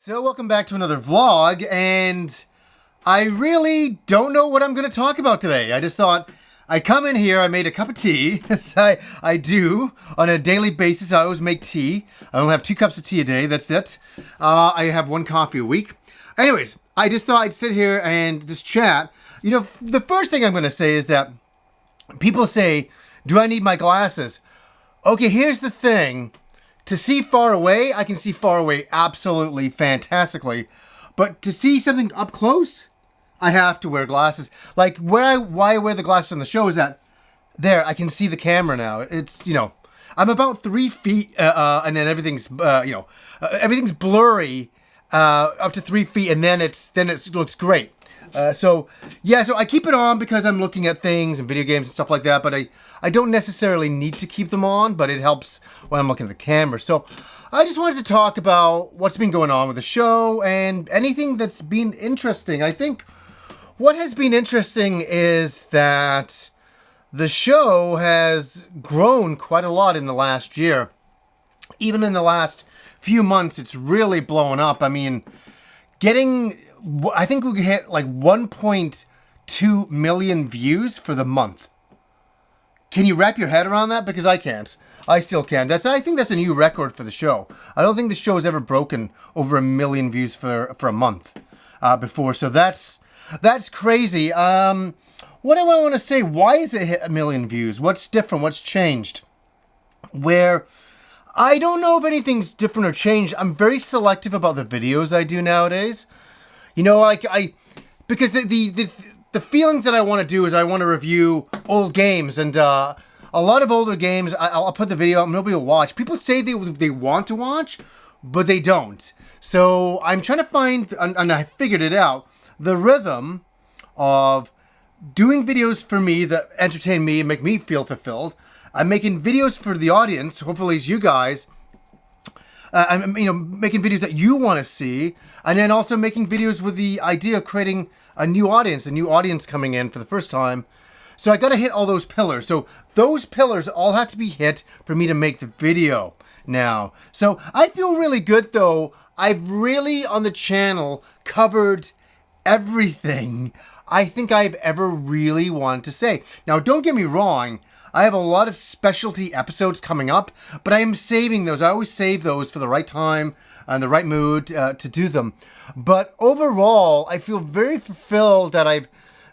So welcome back to another vlog, and I really don't know what I'm going to talk about today. I just thought I'd come in here, I made a cup of tea, as I do on a daily basis. I always make tea. I only have 2 cups of tea a day, that's it. I have 1 coffee a week. Anyways, I just thought I'd sit here and just chat. You know, the first thing I'm going to say is that people say, do I need my glasses? Okay, here's the thing. To see far away, I can see far away absolutely fantastically. But to see something up close, I have to wear glasses. Like, why I wear the glasses on the show is that, there, I can see the camera now. It's, you know, I'm about 3 feet, and then everything's, everything's blurry, up to 3 feet, and then it looks great. So I keep it on because I'm looking at things and video games and stuff like that, but I don't necessarily need to keep them on, but it helps when I'm looking at the camera. So I just wanted to talk about what's been going on with the show and anything that's been interesting. I think what has been interesting is that the show has grown quite a lot in the last year. Even in the last few months, it's really blown up. I mean, I think we hit like 1.2 million views for the month. Can you wrap your head around that? Because I can't. I still can't. I think that's a new record for the show. I don't think the show has ever broken over 1 million views for a month before. So that's crazy. What do I want to say? Why is it hit 1 million views? What's different? What's changed? I don't know if anything's different or changed. I'm very selective about the videos I do nowadays. You know, because the feelings that I want to do is I want to review old games, and a lot of older games, I'll put the video up, nobody will watch. People say they want to watch, but they don't. So I'm trying to find, and I figured it out, the rhythm of doing videos for me that entertain me and make me feel fulfilled. I'm making videos for the audience, hopefully it's you guys. I'm making videos that you want to see, and then also making videos with the idea of creating a new audience coming in for the first time. So I got to hit all those pillars. So those pillars all have to be hit for me to make the video now. So I feel really good though. I've really on the channel covered everything I think I've ever really wanted to say. Now don't get me wrong. I have a lot of specialty episodes coming up, but I am saving those. I always save those for the right time and the right mood to do them. But overall, I feel very fulfilled that I've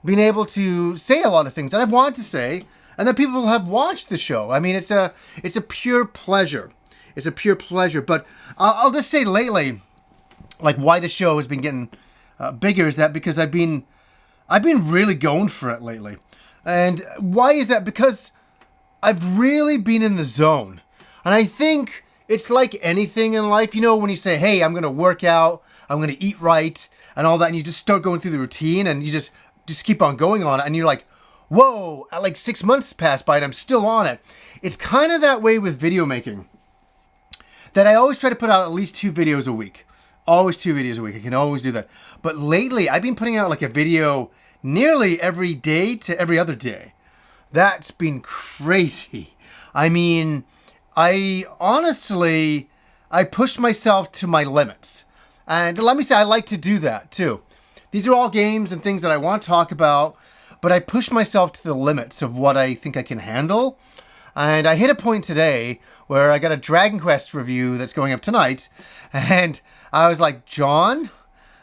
been able to say a lot of things that I've wanted to say, and that people have watched the show. I mean, it's a pure pleasure. It's a pure pleasure. But I'll just say lately, like why the show has been getting bigger is that because I've been really going for it lately. And why is that? Because I've really been in the zone. And I think it's like anything in life. You know, when you say, hey, I'm going to work out, I'm going to eat right, and all that, and you just start going through the routine, and you just keep on going on it, and you're like, whoa, like 6 months pass by, and I'm still on it. It's kind of that way with video making. That I always try to put out at least 2 videos a week. Always 2 videos a week. I can always do that. But lately, I've been putting out like a video nearly every day to every other day. That's been crazy. I mean, I pushed myself to my limits. And let me say, I like to do that too. These are all games and things that I want to talk about, but I push myself to the limits of what I think I can handle. And I hit a point today where I got a Dragon Quest review that's going up tonight, and I was like, John,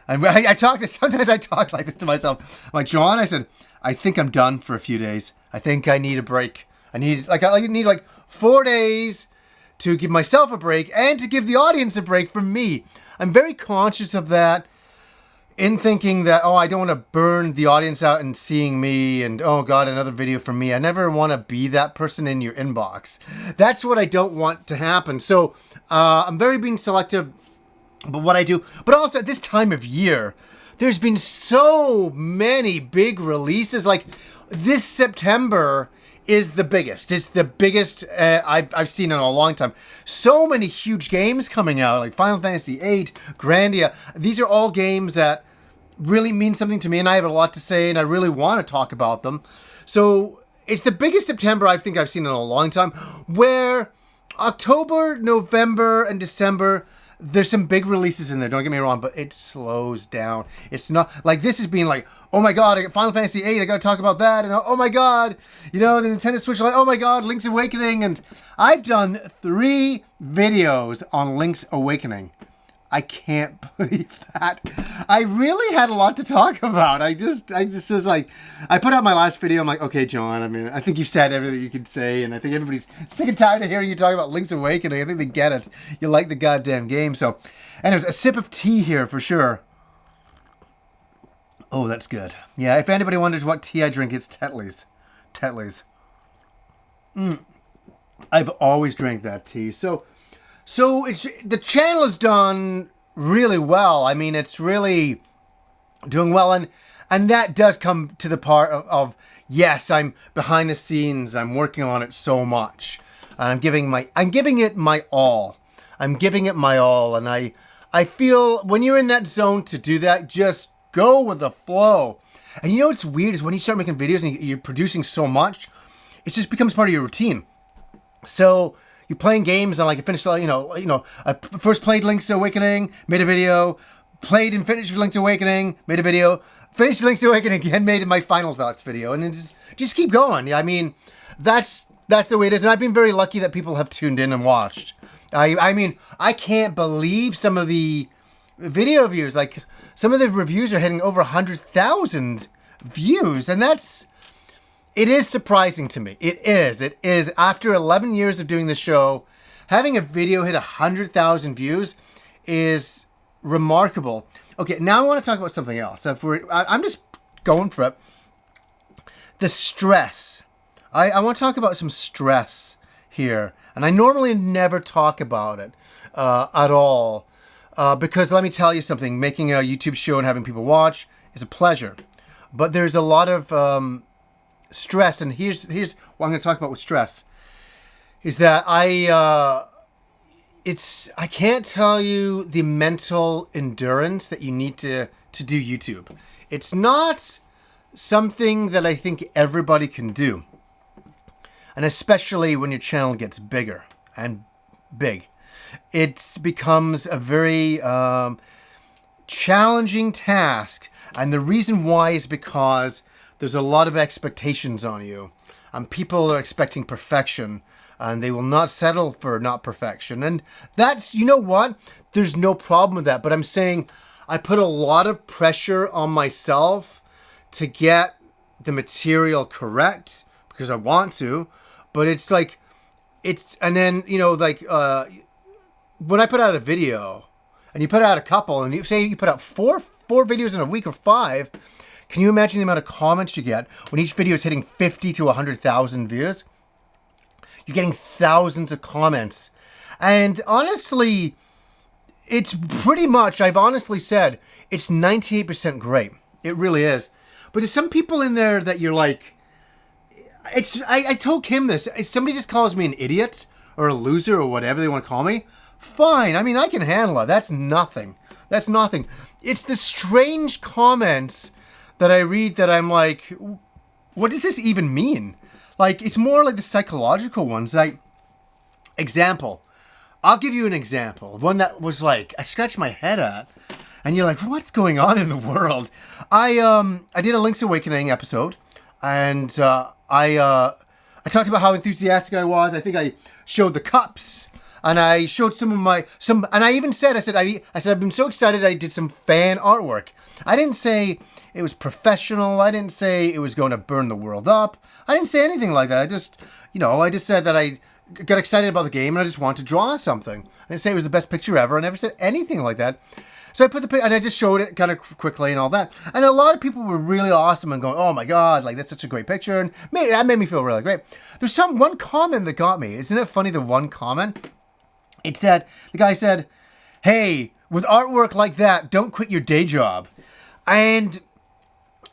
and sometimes I talk like this to myself. I'm like, John, I said, I think I'm done for a few days. I think I need a break. I need like 4 days to give myself a break and to give the audience a break from me. I'm very conscious of that in thinking that, I don't want to burn the audience out and seeing me and, oh God, another video from me. I never want to be that person in your inbox. That's what I don't want to happen. So I'm very being selective about what I do. But also at this time of year, there's been so many big releases. Like this September is the biggest. It's the biggest I've seen in a long time. So many huge games coming out, like Final Fantasy VIII, Grandia. These are all games that really mean something to me, and I have a lot to say, and I really want to talk about them. So it's the biggest September I think I've seen in a long time, where October, November, and December, there's some big releases in there, don't get me wrong, but it slows down. It's not like this is being like, oh my god, I got Final Fantasy VIII, I gotta talk about that, and oh my god, the Nintendo Switch, like, oh my god, Link's Awakening, and I've done 3 videos on Link's Awakening. I can't believe that. I really had a lot to talk about. I just was like, I put out my last video. I'm like, okay, John, I mean, I think you've said everything you could say. And I think everybody's sick and tired of hearing you talk about Link's Awakening. I think they get it. You like the goddamn game. So, and there's a sip of tea here for sure. Oh, that's good. Yeah, if anybody wonders what tea I drink, it's Tetley's. Tetley's. I've always drank that tea. So it's the channel is done really well. I mean, it's really doing well, and that does come to the part of yes, I'm behind the scenes. I'm working on it so much, and I'm giving it my all. I'm giving it my all, and I feel when you're in that zone to do that, just go with the flow. And you know what's weird is when you start making videos and you're producing so much, it just becomes part of your routine. So you're playing games and like I finished, I first played Link's Awakening, made a video, played and finished Link's Awakening, made a video, finished Link's Awakening again, made my final thoughts video, and then just keep going. Yeah, I mean, that's the way it is, and I've been very lucky that people have tuned in and watched. I mean, I can't believe some of the video views. Like some of the reviews are hitting over 100,000 views, and it is surprising to me. It is. After 11 years of doing the show, having a video hit 100,000 views is remarkable. Okay, now I want to talk about something else. I'm just going for it. The stress. I want to talk about some stress here. And I normally never talk about it at all. Because let me tell you something. Making a YouTube show and having people watch is a pleasure. But there's a lot of stress, and here's what I'm going to talk about with stress, is that I can't tell you the mental endurance that you need to do YouTube. It's not something that I think everybody can do, and especially when your channel gets bigger and big, it becomes a very challenging task, and the reason why is because there's a lot of expectations on you, and people are expecting perfection, and they will not settle for not perfection. And that's, you know what? There's no problem with that. But I'm saying I put a lot of pressure on myself to get the material correct because I want to. But it's like, and then, when I put out a video and you put out a couple and you say you put out four videos in a week or 5, can you imagine the amount of comments you get when each video is hitting 50 to 100,000 views? You're getting thousands of comments. And honestly, it's pretty much, I've honestly said, it's 98% great. It really is. But there's some people in there that you're like, I told Kim this. If somebody just calls me an idiot or a loser or whatever they want to call me, fine. I mean, I can handle it. That's nothing. That's nothing. It's the strange comments that I read that I'm like, what does this even mean? Like, it's more like the psychological ones. Like, example. I'll give you an example of one that was like, I scratched my head at. And you're like, what's going on in the world? I did a Link's Awakening episode. And I talked about how enthusiastic I was. I think I showed the cups. And I showed and I even said, I said, I've been so excited I did some fan artwork. I didn't say it was professional. I didn't say it was going to burn the world up. I didn't say anything like that. I just said that I got excited about the game and I just wanted to draw something. I didn't say it was the best picture ever. I never said anything like that. So I put the picture and I just showed it kind of quickly and all that. And a lot of people were really awesome and going, oh my God, like that's such a great picture. And that made me feel really great. There's one comment that got me. Isn't it funny, the one comment? The guy said, hey, with artwork like that, don't quit your day job. And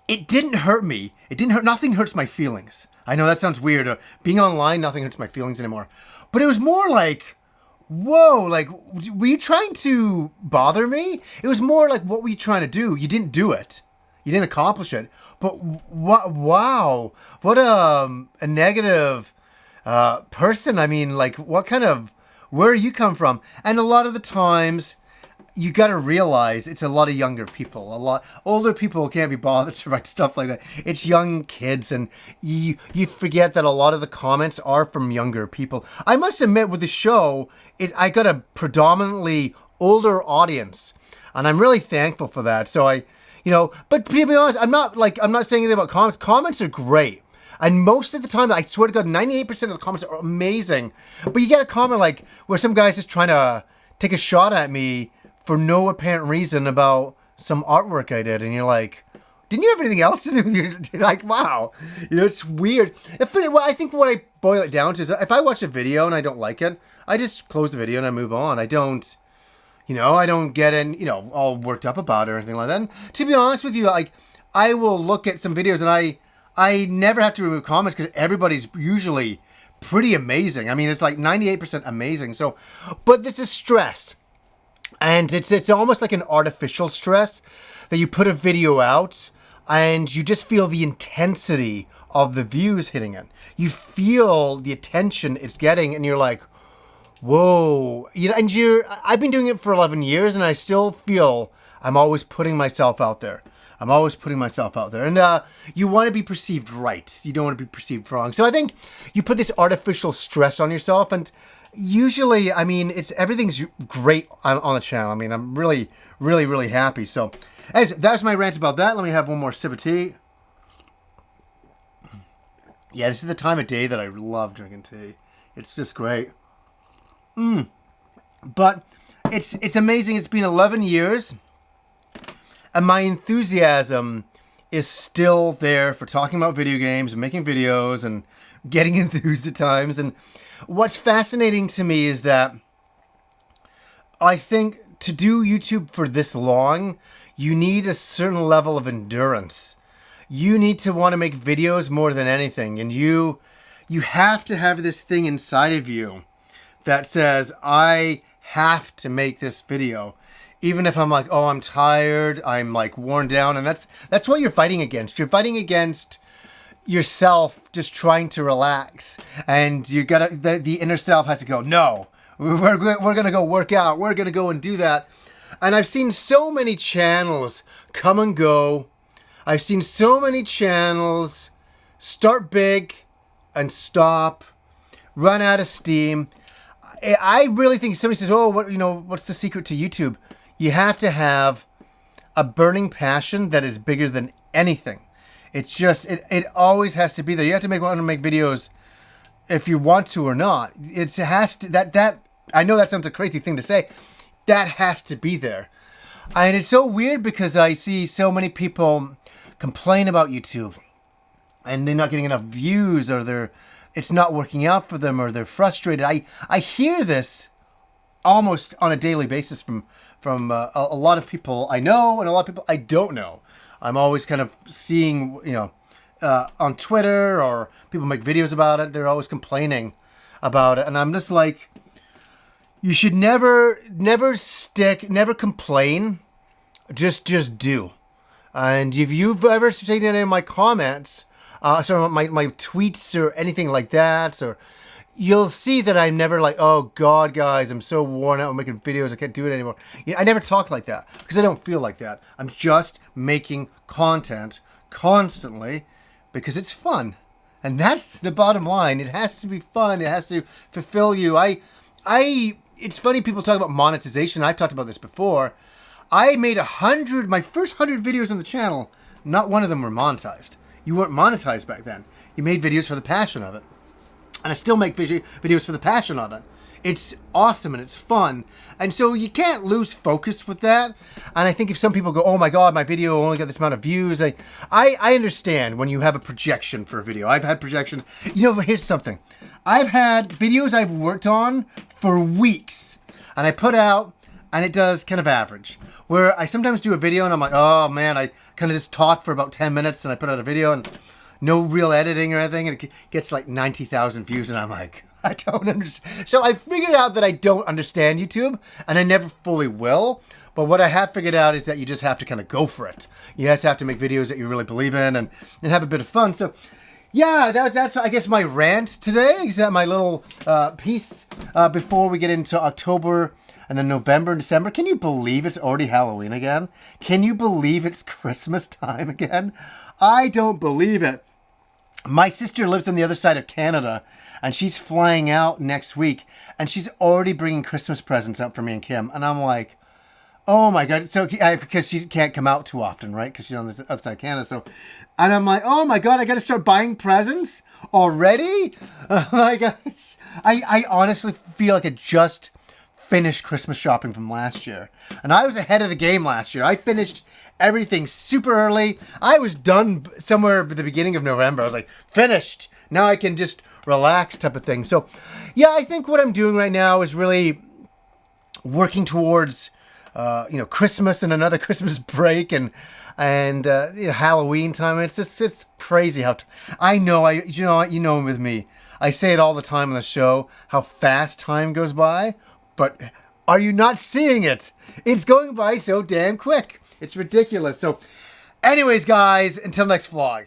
it didn't hurt me. Nothing hurts my feelings. I know that sounds weird. Being online, nothing hurts my feelings anymore. But it was more like, whoa, like, were you trying to bother me? It was more like, what were you trying to do? You didn't do it. You didn't accomplish it. But wow, what a negative person. I mean, like, what kind of where you come from. And a lot of the times, you got to realize it's a lot of younger people. A lot older people can't be bothered to write stuff like that. It's young kids, and you forget that a lot of the comments are from younger people. I must admit, with the show, I got a predominantly older audience, and I'm really thankful for that. So but to be honest, I'm not saying anything about comments. Comments are great. And most of the time, I swear to God, 98% of the comments are amazing. But you get a comment like where some guy's just trying to take a shot at me for no apparent reason about some artwork I did. And you're like, didn't you have anything else to do? You're like, wow. It's weird. I think what I boil it down to is if I watch a video and I don't like it, I just close the video and I move on. I don't get all worked up about it or anything like that. And to be honest with you, like, I will look at some videos and I never have to remove comments because everybody's usually pretty amazing. I mean, it's like 98% amazing. So, but this is stress. And it's almost like an artificial stress that you put a video out and you just feel the intensity of the views hitting it. You feel the attention it's getting and you're like, whoa. I've been doing it for 11 years and I still feel I'm always putting myself out there. And you want to be perceived right. You don't want to be perceived wrong. So I think you put this artificial stress on yourself, and usually, I mean, everything's great on the channel. I mean, I'm really, really, really happy. So, anyways, that's my rant about that. Let me have one more sip of tea. Yeah, this is the time of day that I love drinking tea. It's just great. But it's amazing. It's been 11 years. And my enthusiasm is still there for talking about video games and making videos and getting enthused at times. And what's fascinating to me is that I think to do YouTube for this long, you need a certain level of endurance. You need to want to make videos more than anything. And you have to have this thing inside of you that says, I have to make this video. Even if I'm like, oh, I'm tired, I'm like worn down. And that's what you're fighting against. You're fighting against yourself just trying to relax. And the inner self has to go, no, we're going to go work out. We're going to go and do that. And I've seen so many channels come and go. I've seen so many channels start big and stop, run out of steam. I really think somebody says, oh, what's the secret to YouTube? You have to have a burning passion that is bigger than anything. It's just, it always has to be there. You have to want to make videos if you want to or not. It has to, that, I know that sounds a crazy thing to say. That has to be there. And it's so weird because I see so many people complain about YouTube and they're not getting enough views or it's not working out for them or they're frustrated. I hear this almost on a daily basis from a lot of people I know and a lot of people I don't know. I'm always kind of seeing, on Twitter or people make videos about it. They're always complaining about it. And I'm just like, you should never complain. Just do. And if you've ever seen any of my comments, my tweets or anything like that, or you'll see that I'm never like, oh God, guys, I'm so worn out making videos, I can't do it anymore. I never talk like that because I don't feel like that. I'm just making content constantly because it's fun. And that's the bottom line. It has to be fun. It has to fulfill you. It's funny people talk about monetization. I've talked about this before. I made my first 100 videos on the channel. Not one of them were monetized. You weren't monetized back then. You made videos for the passion of it. And I still make videos for the passion of it. It's awesome and it's fun. And so you can't lose focus with that. And I think if some people go, oh my God, my video only got this amount of views. I understand when you have a projection for a video. I've had projection. Here's something. I've had videos I've worked on for weeks. And I put out and it does kind of average. Where I sometimes do a video and I'm like, oh man, I kind of just talk for about 10 minutes and I put out a video and no real editing or anything, and it gets like 90,000 views, and I'm like, I don't understand. So I figured out that I don't understand YouTube, and I never fully will. But what I have figured out is that you just have to kind of go for it. You just have to make videos that you really believe in and have a bit of fun. So yeah, that's I guess my rant today. Is that my little piece before we get into October and then November and December? Can you believe it's already Halloween again? Can you believe it's Christmas time again? I don't believe it. My sister lives on the other side of Canada, and she's flying out next week, and she's already bringing Christmas presents up for me and Kim, and I'm like, oh my God. So, because she can't come out too often, right? Because she's on the other side of Canada. So, and I'm like, oh my God, I got to start buying presents already? Like, I honestly feel like I just finished Christmas shopping from last year. And I was ahead of the game last year. I finished everything super early. I was done somewhere at the beginning of November. I was like, finished. Now I can just relax type of thing. So, yeah, I think what I'm doing right now is really working towards Christmas and another Christmas break and Halloween time. It's crazy how I know you know with me. I say it all the time on the show how fast time goes by, but are you not seeing it? It's going by so damn quick. It's ridiculous. So, anyways, guys, until next vlog.